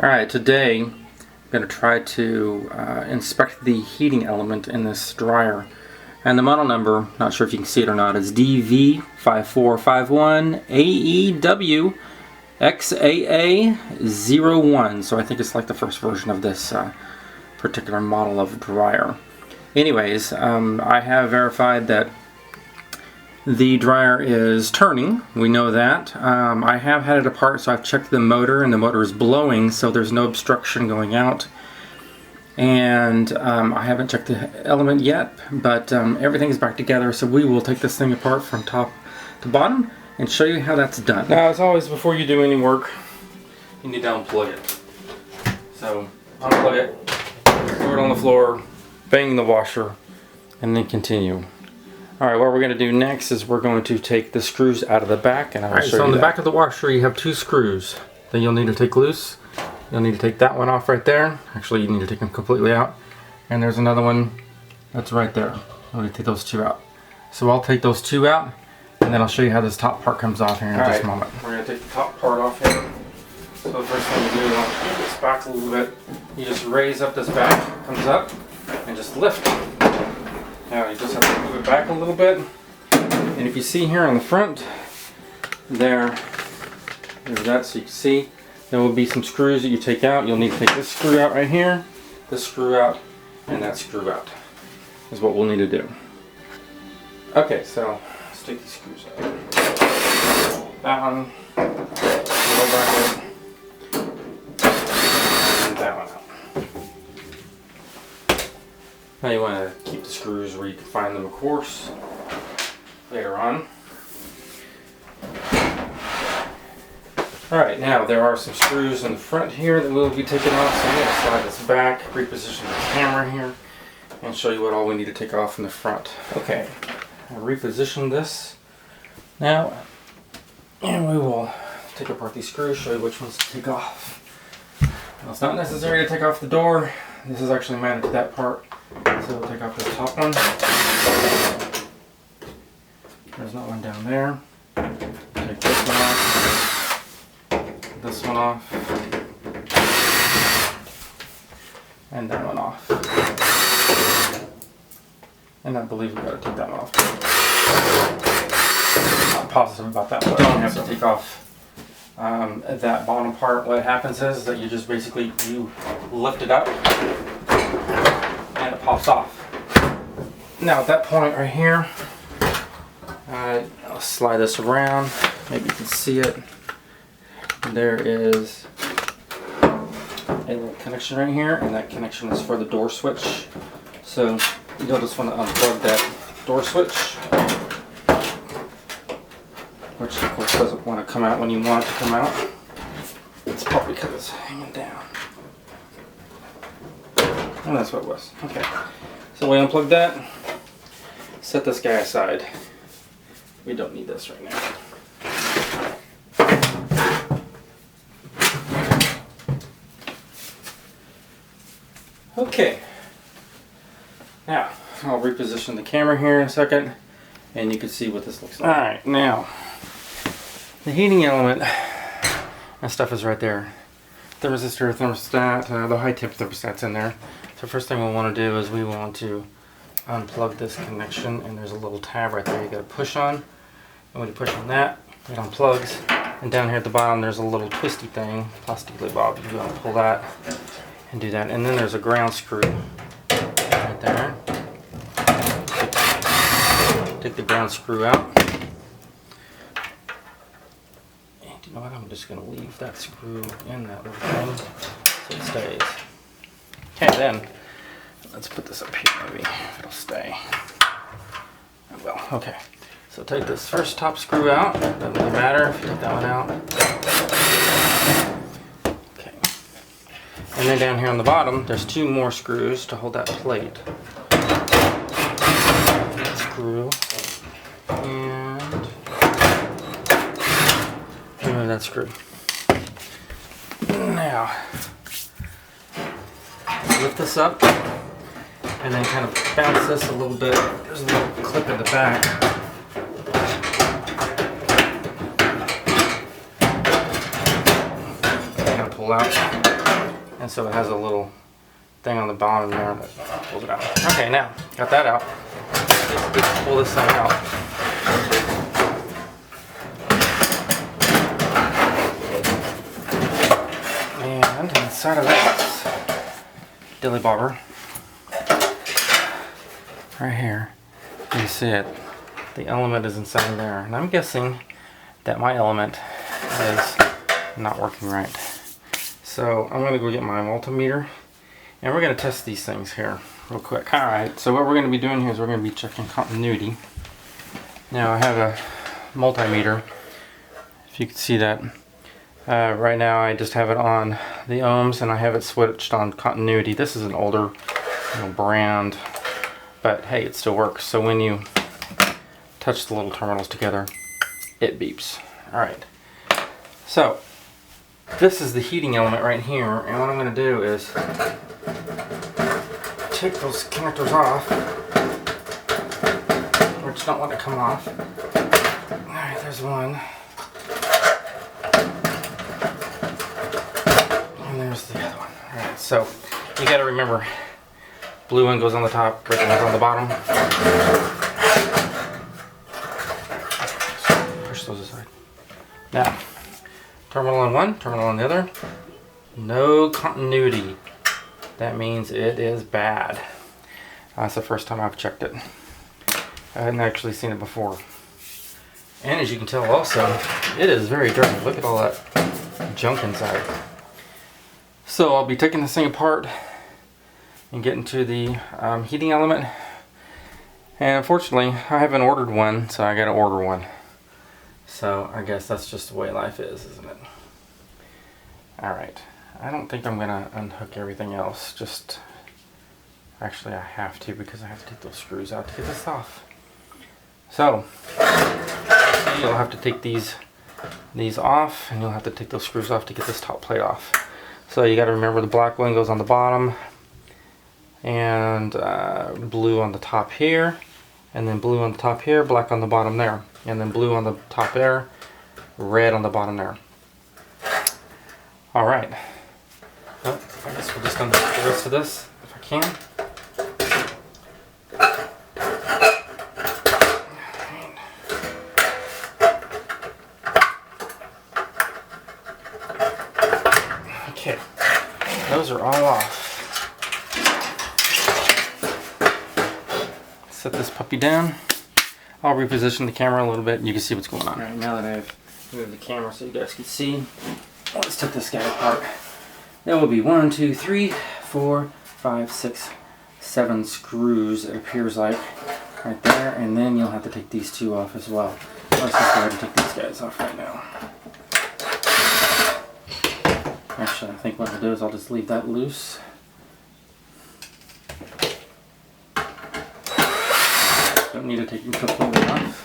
Alright, today I'm going to try to inspect the heating element in this dryer. And the model number, not sure if you can see it or not, is DV5451AEW XAA 01. So I think it's like the first version of this particular model of dryer. Anyways, I have verified that the dryer is turning. We know that. I have had it apart, so I've checked the motor, and the motor is blowing, so there's no obstruction going out. And I haven't checked the element yet, but everything's back together, so we will take this thing apart from top to bottom and show you how that's done. Now, as always, before you do any work, you need to unplug it. So, unplug it, throw it on the floor, bang the washer, and then continue. Alright, what we're going to do next is we're going to take the screws out of the back, and I'll show you. So on the back of the washer you have two screws that you'll need to take loose. You'll need to take that one off right there. Actually, you need to take them completely out. And there's another one that's right there. I'm going to take those two out. So I'll take those two out, and then I'll show you how this top part comes off here in just a moment. We're going to take the top part off here. So the first thing you do is I'll move this back a little bit. You just raise up this back, comes up, and just lift. Now you just have to move it back a little bit, and if you see here on the front, there's that, so you can see there will be some screws that you take out. You'll need to take this screw out right here, this screw out, and that screw out is what we'll need to do. Okay, so let's take these screws out. That one, little bracket, and that one out. Now you want to keep the screws where you can find them, of course, later on. Alright, now there are some screws in the front here that will be taken off, so I'm going to slide this back, reposition the camera here, and show you what all we need to take off in the front. Okay, I'll reposition this now, and we will take apart these screws, show you which ones to take off. Now, it's not necessary to take off the door. This is actually mounted to that part. So we'll take off this top one. There's not one down there. Take this one off. This one off. And that one off. And I believe we've got to take that one off. I'm not positive about that, but don't have to take off that bottom part. What happens is that you just basically lift it up and it pops off. Now at that point right here, I'll slide this around. Maybe you can see it. There is a little connection right here, and that connection is for the door switch. So you'll just want to unplug that door switch, which of course doesn't want to come out when you want it to come out. It's probably because it's hanging down. And that's what it was. Okay. So we unplug that. Set this guy aside. We don't need this right now. Okay. Now, I'll reposition the camera here in a second, and you can see what this looks like. Alright, now, the heating element and stuff is right there. Thermistor, thermostat, the high temp thermostat's in there. So first thing we'll want to do is we want to unplug this connection, and there's a little tab right there you got to push on. And when you push on that, it unplugs. And down here at the bottom there's a little twisty thing, plastic bob. You want to pull that and do that. And then there's a ground screw right there. Take the ground screw out. And you know what? I'm just going to leave that screw in that little thing so it stays. Okay, then let's put this up here, maybe if it'll stay. It will. Okay. So take this first top screw out. Doesn't really matter if you take that one out. Okay. And then down here on the bottom, there's two more screws to hold that plate. That screw. And remove that screw. Now, lift this up and then kind of bounce this a little bit. There's a little clip in the back. Kind of pull out. and so it has a little thing on the bottom there that pulls it out. Okay, now got that out. Let's pull this thing out. And inside of this dilly bobber, right here, you see it. The element is inside there, and I'm guessing that my element is not working right. So I'm going to go get my multimeter, and we're going to test these things here real quick. Alright, so what we're going to be doing here is we're going to be checking continuity. Now I have a multimeter, if you can see that. Right now I just have it on the ohms, and I have it switched on continuity. This is an older brand, but hey, it still works. So when you touch the little terminals together, it beeps. Alright, so this is the heating element right here, and what I'm going to do is take those connectors off, which don't want to come off. Alright, there's one. And there's the other one. Alright, so you got to remember, blue one goes on the top, red one goes on the bottom. Push those aside. Now, terminal on one, terminal on the other. No continuity. That means it is bad. That's the first time I've checked it. I hadn't actually seen it before. And as you can tell also, it is very dirty. Look at all that junk inside. So I'll be taking this thing apart and getting to the heating element. And unfortunately, I haven't ordered one, so I gotta order one. So I guess that's just the way life is, isn't it? Alright, I don't think I'm gonna unhook everything else. Just, actually I have to, because I have to take those screws out to get this off. So, you'll have to take these off, and you'll have to take those screws off to get this top plate off. So you gotta remember the black one goes on the bottom, and blue on the top here, and then blue on the top here, black on the bottom there, and then blue on the top there, red on the bottom there. Alright, well, I guess we'll just undo the rest of this if I can. Okay, those are all off. Set this puppy down. I'll reposition the camera a little bit and you can see what's going on. Alright, now that I've moved the camera so you guys can see, let's take this guy apart. There will be 1, 2, 3, 4, 5, 6, 7 screws, it appears like, right there, and then you'll have to take these two off as well. Let's just go ahead and take these guys off right now. Actually, I think what I'll do is I'll just leave that loose. Don't need to take them completely off.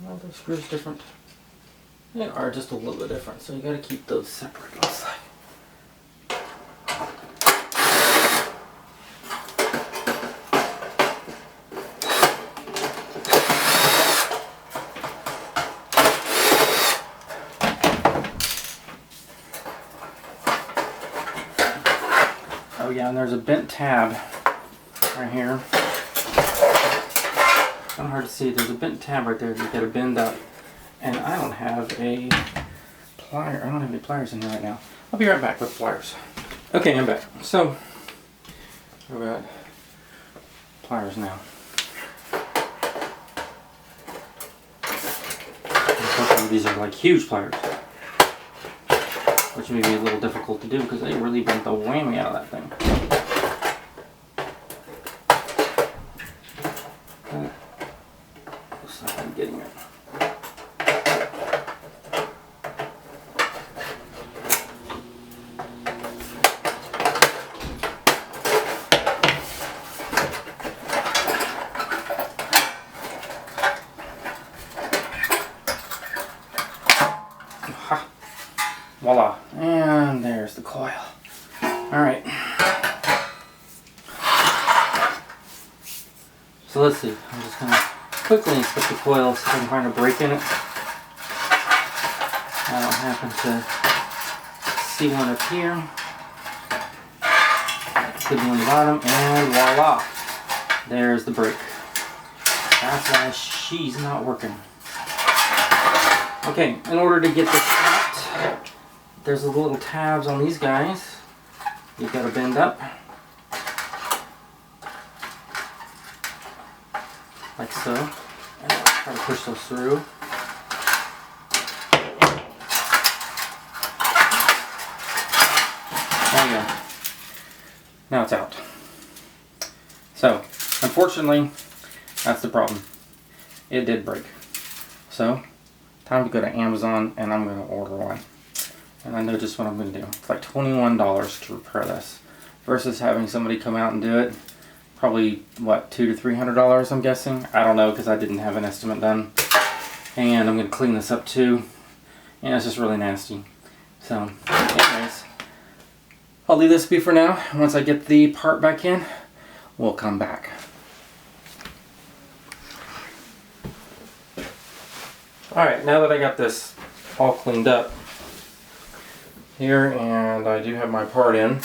Well, the screws different. They are just a little bit different, so you got to keep those separate. Looks like. Oh yeah, and there's a bent tab right here. Kind of hard to see. There's a bent tab right there that you got to bend up. And I don't have a plier. I don't have any pliers in here right now. I'll be right back with pliers. Okay, I'm back. So, I've got pliers now. Unfortunately, these are like huge pliers, which may be a little difficult to do because they really bent the whammy out of that thing. Looks like I'm getting it. Alright. So let's see. I'm just going to quickly inspect the coil, see if I can find a break in it. I don't happen to see one up here. Could be on the bottom, and voila! There's the break. That's why she's not working. Okay, in order to get this out, there's the little tabs on these guys. You've got to bend up. Like so. And I'll try to push those through. There you go. Now it's out. So, unfortunately, that's the problem. It did break. So, time to go to Amazon and I'm going to order one. And I know just what I'm going to do. It's like $21 to repair this. Versus having somebody come out and do it. Probably, what, $200 to $300 I'm guessing? I don't know because I didn't have an estimate done. And I'm going to clean this up too. And it's just really nasty. So, anyways. I'll leave this be for now. Once I get the part back in, we'll come back. Alright, now that I got this all cleaned up here, and I do have my part in, and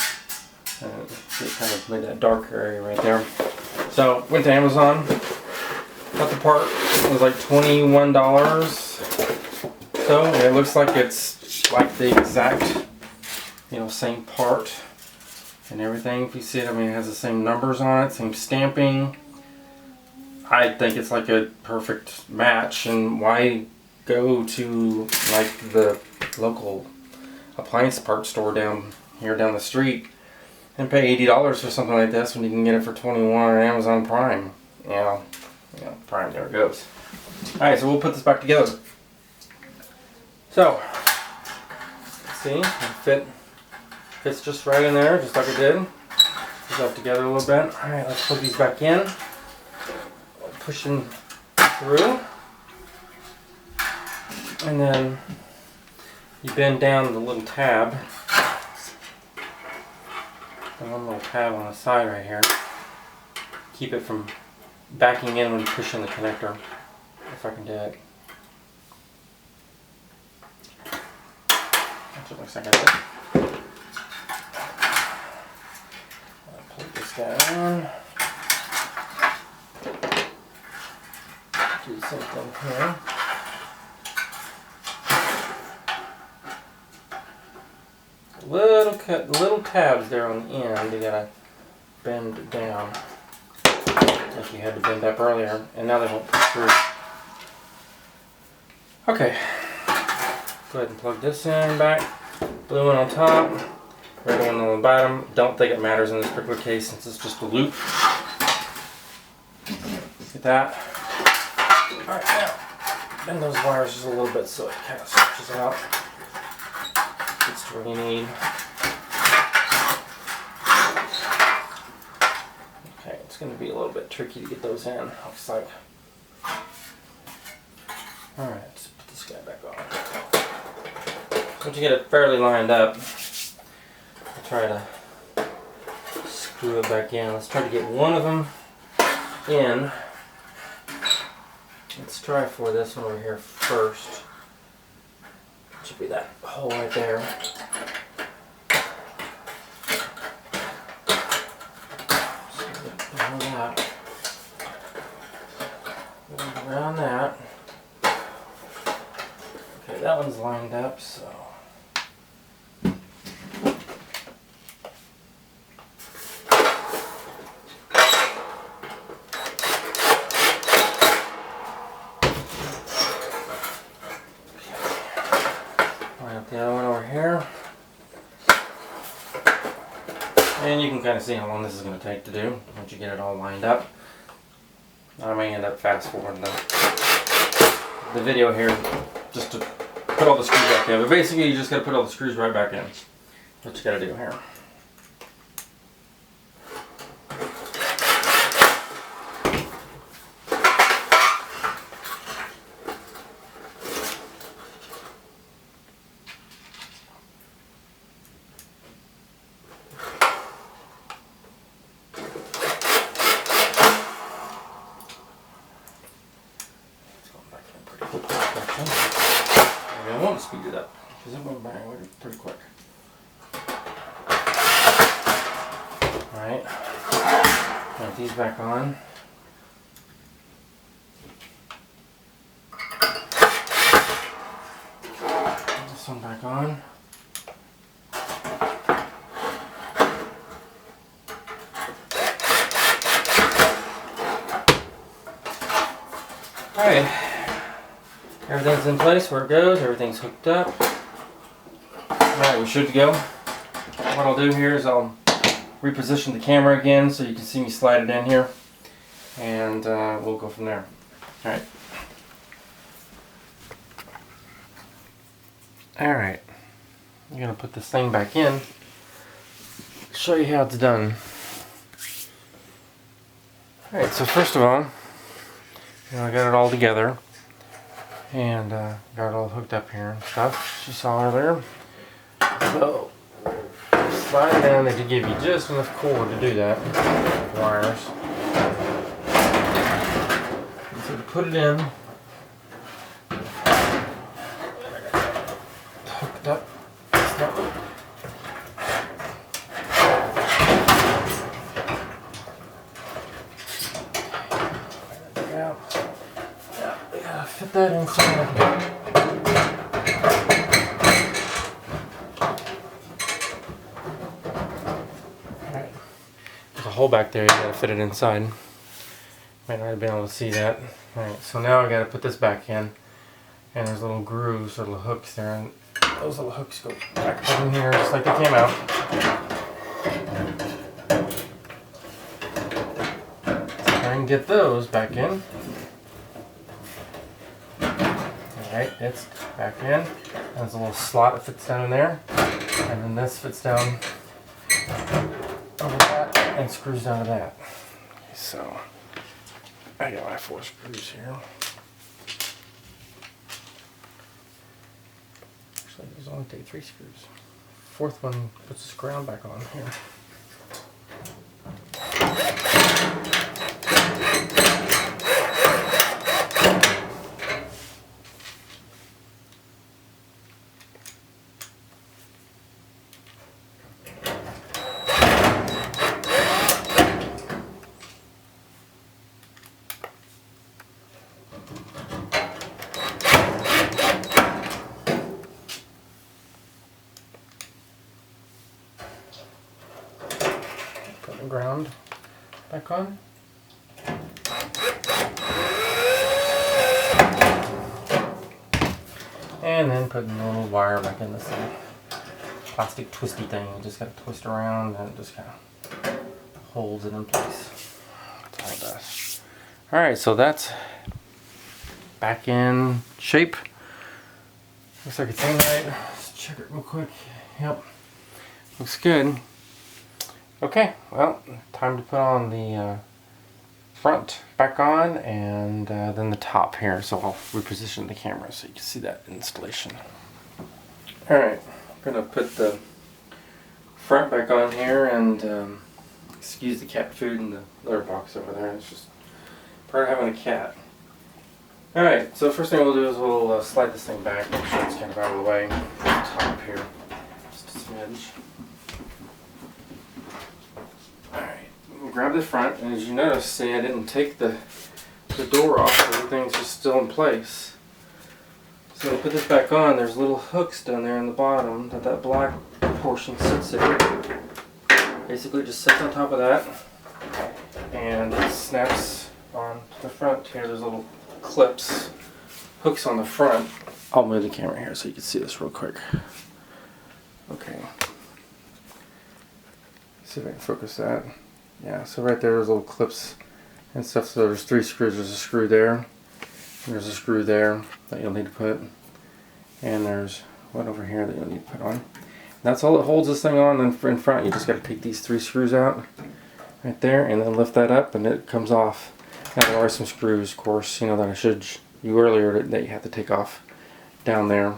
it kind of made that dark area right there. So, went to Amazon, got the part, it was like $21. So, it looks like it's like the exact, you know, same part and everything. If you see it, I mean, it has the same numbers on it, same stamping. I think it's like a perfect match, and why go to like the local appliance part store down here down the street and pay $80 for something like this when you can get it for $21 on Amazon Prime? You know, Prime, there it goes. Alright, so we'll put this back together. So, see, it fits just right in there, just like it did. Put that together a little bit. Alright, let's put these back in. Pushing through. And then you bend down the little tab. And one little tab on the side right here. Keep it from backing in when you push in the connector. If I can do it. Actually, looks like I did. Plug this guy in. Do the same thing here. Little tabs there on the end. You gotta bend down, like you had to bend up earlier, and now they won't push through. Okay, go ahead and plug this in back. Blue one on top, red one on the bottom. Don't think it matters in this particular case since it's just a loop. Get that. Alright, now bend those wires just a little bit so it kind of stretches out. Gets to where you need. Okay, it's going to be a little bit tricky to get those in, looks like. Alright, let's put this guy back on. Once you get it fairly lined up, I'll try to screw it back in. Let's try to get one of them in. Let's try for this one over here first. It should be that hole right there. So that. Around that. Okay, that one's lined up, so. The other one over here. And you can kind of see how long this is going to take to do once you get it all lined up. I may end up fast forwarding the video here just to put all the screws back in. But basically you just got to put all the screws right back in. What you got to do here. speed it up because it went by pretty quick. Alright, got these back on. This one back on. Alright, everything's in place where it goes, everything's hooked up. Alright, we're good to go. What I'll do here is I'll reposition the camera again so you can see me slide it in here, and we'll go from there. Alright. Alright, I'm going to put this thing back in, show you how it's done. Alright, so first of all, I got it all together and got it all hooked up here and stuff, you saw earlier. So, slide it down. They did give you just enough cord to do that, wires. And so to put it in, hooked up. Yeah, we gotta fit that inside. There's a hole back there, you gotta fit it inside. Might not have been able to see that. Alright, so now I gotta put this back in. And there's little grooves or little hooks there, and those little hooks go back up in here just like they came out. So I can get those back in. Alright, it's back in. There's a little slot that fits down in there. And then this fits down over that and screws down to that. Okay, so I got my 4 screws here. Actually, there's only 3 screws. 4th one puts this ground back on here. Put the ground back on. And then putting a little wire back in this plastic twisty thing. You just gotta twist around and it just kind of holds it in place. That's all it does. Alright, so that's back in shape. Looks like it's in right. Let's check it real quick. Yep. Looks good. Okay, well, time to put on the front back on, and then the top here. So I'll reposition the camera so you can see that installation. Alright, I'm going to put the front back on here, and excuse the cat food in the litter box over there. It's just part of having a cat. Alright, so first thing we'll do is we'll slide this thing back, make sure it's kind of out of the way. Top here, just a smidge. Alright, we'll grab the front, and as you notice, see, I didn't take the door off, so everything's just still in place. So to put this back on, there's little hooks down there in the bottom that black portion sits there. Basically just sits on top of that, and it snaps on the front here. There's little clips, hooks on the front. I'll move the camera here so you can see this real quick. Okay. See if I can focus that. Yeah, so right there, there's little clips and stuff. So there's 3 screws. There's a screw there, and there's a screw there that you'll need to put, and there's one over here that you'll need to put on. And that's all that holds this thing on in front. You just got to take these 3 screws out right there, and then lift that up, and it comes off. Now there are some screws, of course, you know, that I showed you earlier that you have to take off down there,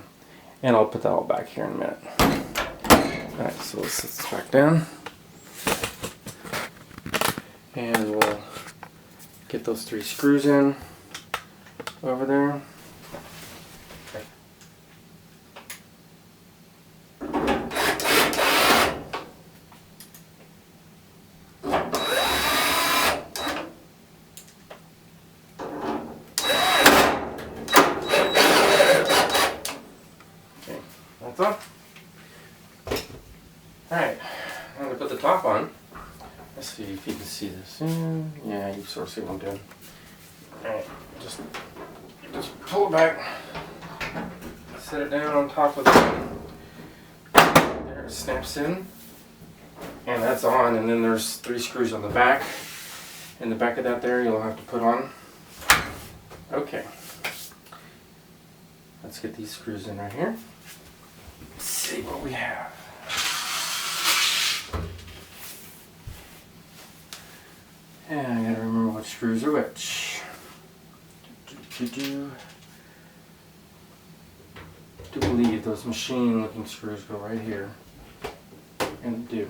and I'll put that all back here in a minute. Alright, so let's set this back down. And we'll get those 3 screws in over there. Let's see if you can see this. Yeah, you sort of see what I'm doing. Alright, just pull it back. Set it down on top of the... There, it snaps in. And that's on, and then there's 3 screws on the back. In the back of that there, you'll have to put on. Okay. Let's get these screws in right here. Let's see what we have. And I gotta remember what screws are which. Do believe those machine looking screws go right here. And do.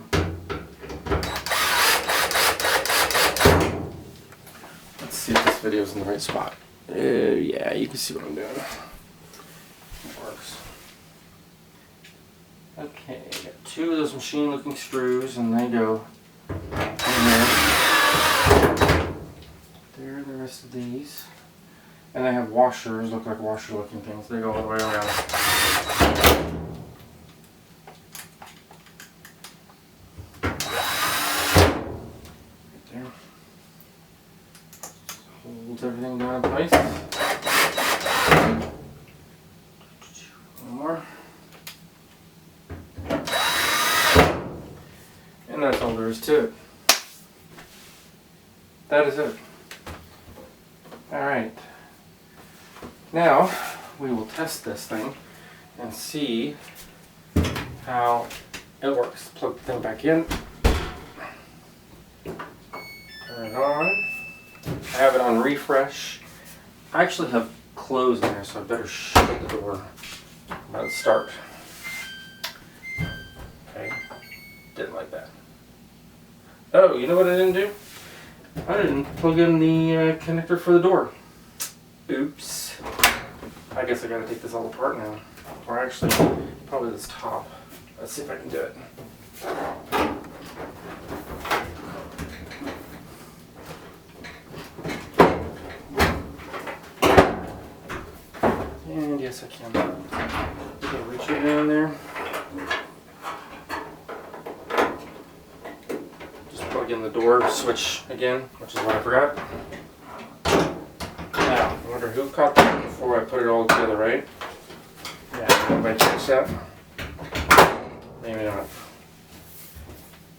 Let's see if this video is in the right spot. Yeah, you can see what I'm doing. It works. Okay, got 2 of those machine looking screws, and they go in there. There are the rest of these. And they have washers, look like washer looking things. They go all the way around. Holds everything down in place. One more. And that's all there is to it. That is it. Alright. Now we will test this thing and see how it works. Plug the thing back in. Turn it on. I have it on refresh. I actually have clothes in there, so I better shut the door. I'm about to start. Okay, didn't like that. Oh, you know what I didn't do? I didn't plug in the connector for the door. Oops. I guess I gotta take this all apart now. Or actually, probably this top. Let's see if I can do it. And yes, I can. Just reach it down there. Just plug in the door switch again, which is what I forgot. Now, I wonder who caught that before I put it all together, right? Yeah, everybody catch that? Maybe not.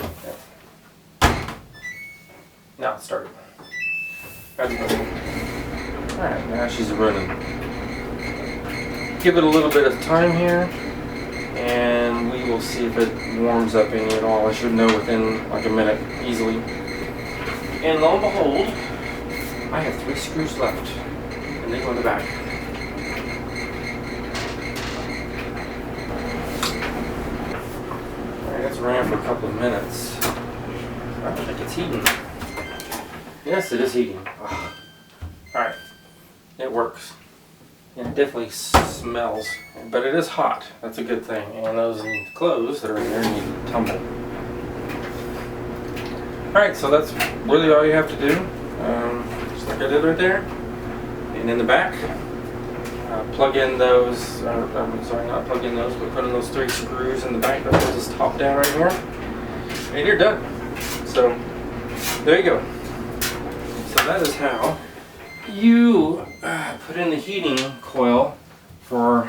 Yeah. Now it's started. Alright, now she's running. Give it a little bit of time here, and we will see if it warms up any at all. I should know within like a minute, easily. And lo and behold, I have 3 screws left, and they go in the back. Alright, it's ran for a couple of minutes. I don't think it's heating. Yes, it is heating. Alright, it works. And it definitely smells, but it is hot. That's a good thing. And those clothes that are in there need to tumble. Alright, so that's really all you have to do. Just like I did right there. And in the back, plug in those, I'm sorry, not plug in those, but put in those 3 screws in the back that holds this top down right here. And you're done. So, there you go. So that is how you put in the heating coil for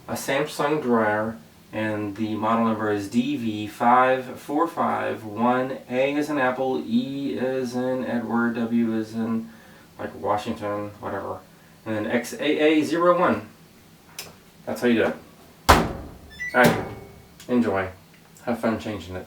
a Samsung dryer, and the model number is DV5451A as in Apple, E as in Edward, W as in like Washington, whatever, and then XAA01. That's how you do it. Alright, enjoy. Have fun changing it.